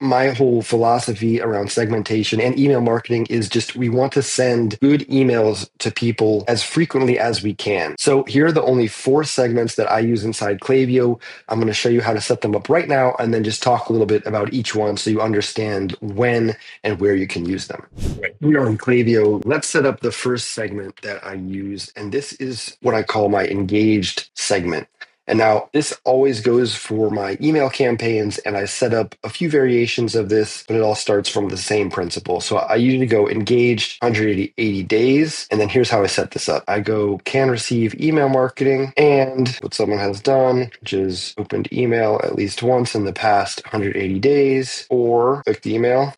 my whole philosophy around segmentation and email marketing is just we want to send good emails to people as frequently as we can. So here are the only 4 segments that I use inside Klaviyo. I'm going to show you how to set them up right now and then just talk a little bit about each one so you understand when and where you can use them. Right. We are in Klaviyo. Let's set up the first segment that I use, and this is what I call my engaged segment. And now this always goes for my email campaigns, and I set up a few variations of this, but it all starts from the same principle. So I usually go engaged 180 days, and then here's how I set this up. I go can receive email marketing and what someone has done, which is opened email at least once in the past 180 days, or clicked email.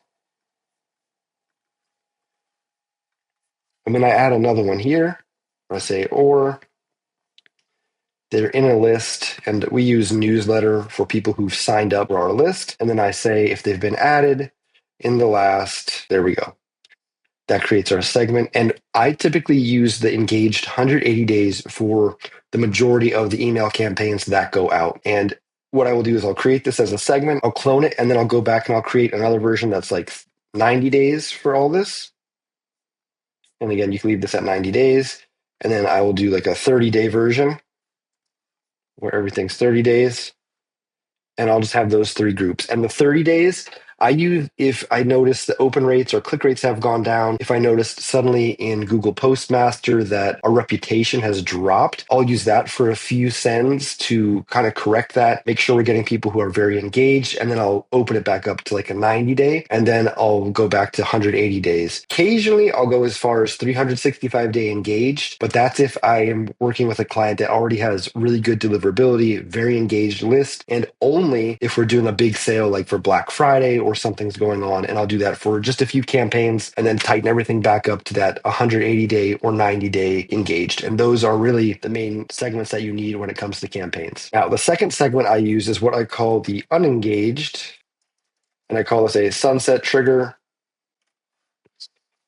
And then I add another one here. I say or. They're in a list, and we use newsletter for people who've signed up for our list. And then I say if they've been added in the last, there we go. That creates our segment. And I typically use the engaged 180 days for the majority of the email campaigns that go out. And what I will do is I'll create this as a segment, I'll clone it, and then I'll go back and I'll create another version that's like 90 days for all this. And again, you can leave this at 90 days. And then I will do like a 30-day version where everything's 30 days. And I'll just have those 3 groups. And the 30 days, I use if I notice the open rates or click rates have gone down. If I noticed suddenly in Google Postmaster that our reputation has dropped, I'll use that for a few sends to kind of correct that, make sure we're getting people who are very engaged, and then I'll open it back up to like a 90-day, and then I'll go back to 180 days. Occasionally, I'll go as far as 365-day engaged, but that's if I am working with a client that already has really good deliverability, very engaged list, and only if we're doing a big sale like for Black Friday or something's going on, and I'll do that for just a few campaigns and then tighten everything back up to that 180-day or 90-day engaged. And those are really the main segments that you need when it comes to campaigns. Now, the second segment I use is what I call the unengaged, and I call this a sunset trigger.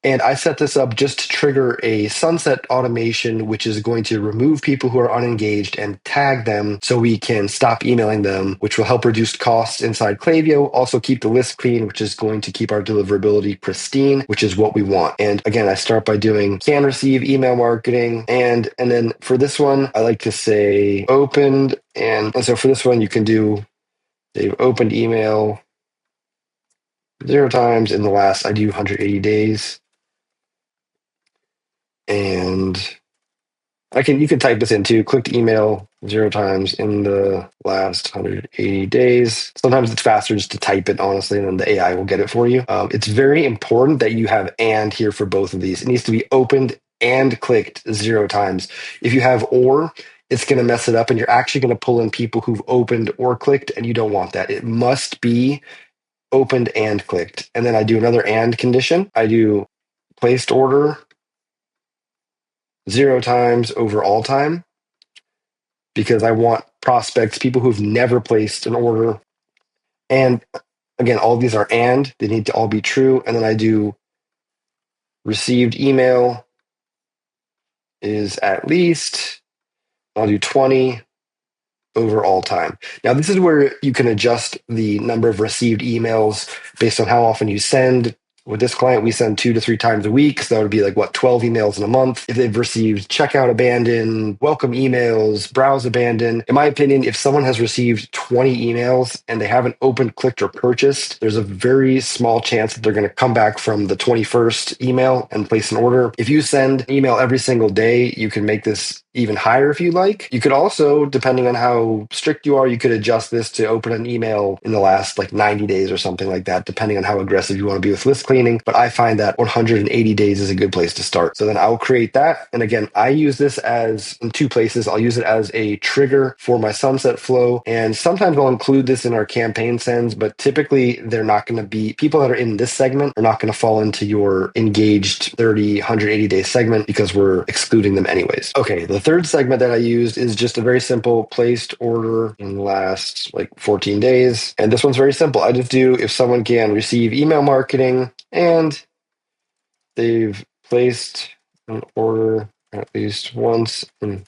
And I set this up just to trigger a sunset automation, which is going to remove people who are unengaged and tag them so we can stop emailing them, which will help reduce costs inside Klaviyo. Also keep the list clean, which is going to keep our deliverability pristine, which is what we want. And again, I start by doing can receive email marketing. And then for this one, I like to say opened. And so for this one, you can do they've opened email 0 times in the last, I do 180 days. And you can type this in too. Clicked email 0 times in the last 180 days. Sometimes it's faster just to type it, honestly, and then the AI will get it for you. It's very important that you have and here for both of these. It needs to be opened and clicked 0 times. If you have or, it's going to mess it up, and you're actually going to pull in people who've opened or clicked, and you don't want that. It must be opened and clicked. And then I do another and condition. I do placed order 0 times over all time, because I want prospects, people who've never placed an order. And again, all these are and, they need to all be true. And then I do received email is at least, I'll do 20 over all time. Now, this is where you can adjust the number of received emails based on how often you send. With this client, we send 2 to 3 times a week. So that would be like, 12 emails in a month. If they've received checkout abandon, welcome emails, browse abandon, in my opinion, if someone has received 20 emails and they haven't opened, clicked, or purchased, there's a very small chance that they're going to come back from the 21st email and place an order. If you send email every single day, you can make this even higher if you like. You could also, depending on how strict you are, you could adjust this to open an email in the last 90 days or something like that, depending on how aggressive you want to be with list cleaning. But I find that 180 days is a good place to start. So then I'll create that. And again, I use this as in 2 places. I'll use it as a trigger for my sunset flow. And sometimes I'll include this in our campaign sends, but typically they're not going to be, people that are in this segment are not going to fall into your engaged 30, 180 day segment because we're excluding them anyways. Okay, the third segment that I used is just a very simple placed order in the last 14 days. And this one's very simple. I just do if someone can receive email marketing and they've placed an order at least once in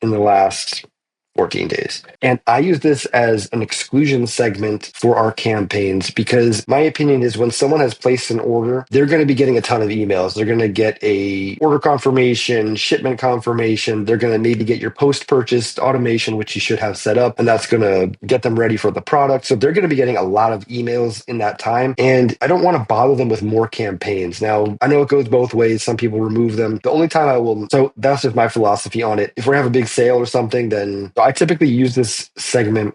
the last 14 days. And I use this as an exclusion segment for our campaigns because my opinion is when someone has placed an order, they're going to be getting a ton of emails. They're going to get a order confirmation, shipment confirmation. They're going to maybe get your post-purchase automation, which you should have set up, and that's going to get them ready for the product. So they're going to be getting a lot of emails in that time. And I don't want to bother them with more campaigns. Now, I know it goes both ways. Some people remove them. The only time I will, so that's just my philosophy on it. If we have a big sale or something, then I typically use this segment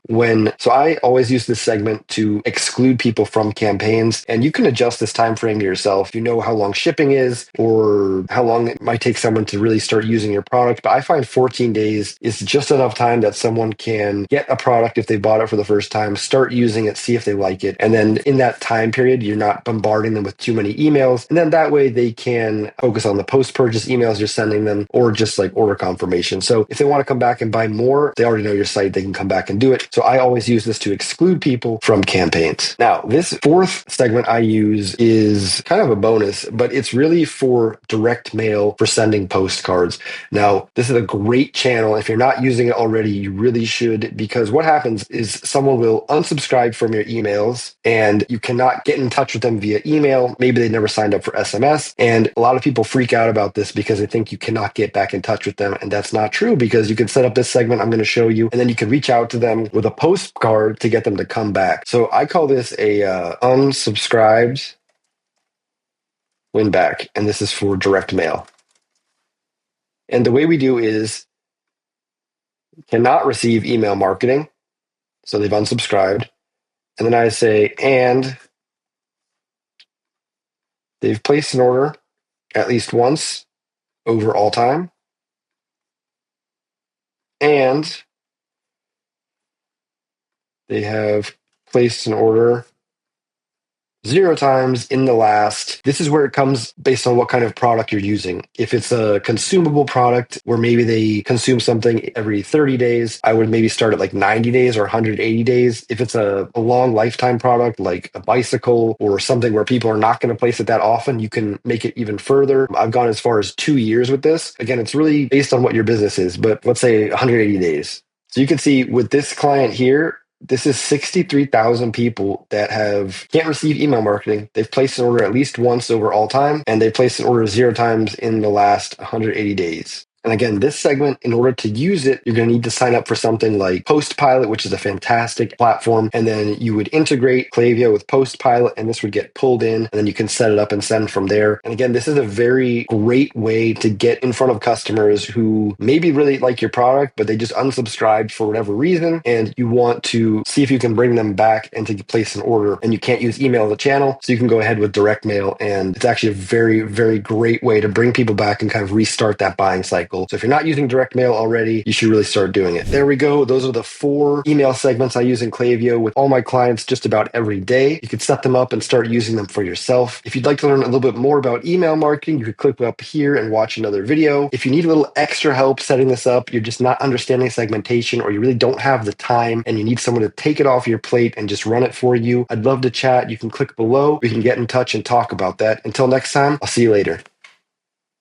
so I always use this segment to exclude people from campaigns. And you can adjust this time frame to yourself. You know how long shipping is or how long it might take someone to really start using your product. But I find 14 days is just enough time that someone can get a product if they bought it for the first time, start using it, see if they like it. And then in that time period, you're not bombarding them with too many emails. And then that way they can focus on the post-purchase emails you're sending them or just like order confirmation. So if they want to come back and buy more, they already know your site, they can come back and do it. So I always use this to exclude people from campaigns. Now, this fourth segment I use is kind of a bonus, but it's really for direct mail for sending postcards. Now, this is a great channel. If you're not using it already, you really should, because what happens is someone will unsubscribe from your emails and you cannot get in touch with them via email. Maybe they never signed up for SMS. And a lot of people freak out about this because they think you cannot get back in touch with them. And that's not true because you can set up this segment I'm going to show you, and then you can reach out to them with a postcard to get them to come back. So I call this a unsubscribed win back, and this is for direct mail. And the way we do is cannot receive email marketing. So they've unsubscribed. And then I say, and they've placed an order at least once over all time. And they have placed an order 0 times in the last. This is where it comes based on what kind of product you're using. If it's a consumable product where maybe they consume something every 30 days, I would maybe start at like 90 days or 180 days. If it's a long lifetime product like a bicycle or something where people are not going to place it that often, you can make it even further. I've gone as far as 2 years with this. Again, it's really based on what your business is, but let's say 180 days. So you can see with this client here, this is 63,000 people that can't receive email marketing. They've placed an order at least once over all time, and they placed an order 0 times in the last 180 days. And again, this segment, in order to use it, you're going to need to sign up for something like Postpilot, which is a fantastic platform. And then you would integrate Klaviyo with Postpilot, and this would get pulled in, and then you can set it up and send from there. And again, this is a very great way to get in front of customers who maybe really like your product, but they just unsubscribed for whatever reason. And you want to see if you can bring them back and to place an order. And you can't use email as a channel, so you can go ahead with direct mail. And it's actually a very, very great way to bring people back and kind of restart that buying cycle. So if you're not using direct mail already, you should really start doing it. There we go. Those are the 4 email segments I use in Klaviyo with all my clients just about every day. You could set them up and start using them for yourself. If you'd like to learn a little bit more about email marketing, you could click up here and watch another video. If you need a little extra help setting this up, you're just not understanding segmentation, or you really don't have the time and you need someone to take it off your plate and just run it for you, I'd love to chat. You can click below. We can get in touch and talk about that. Until next time, I'll see you later.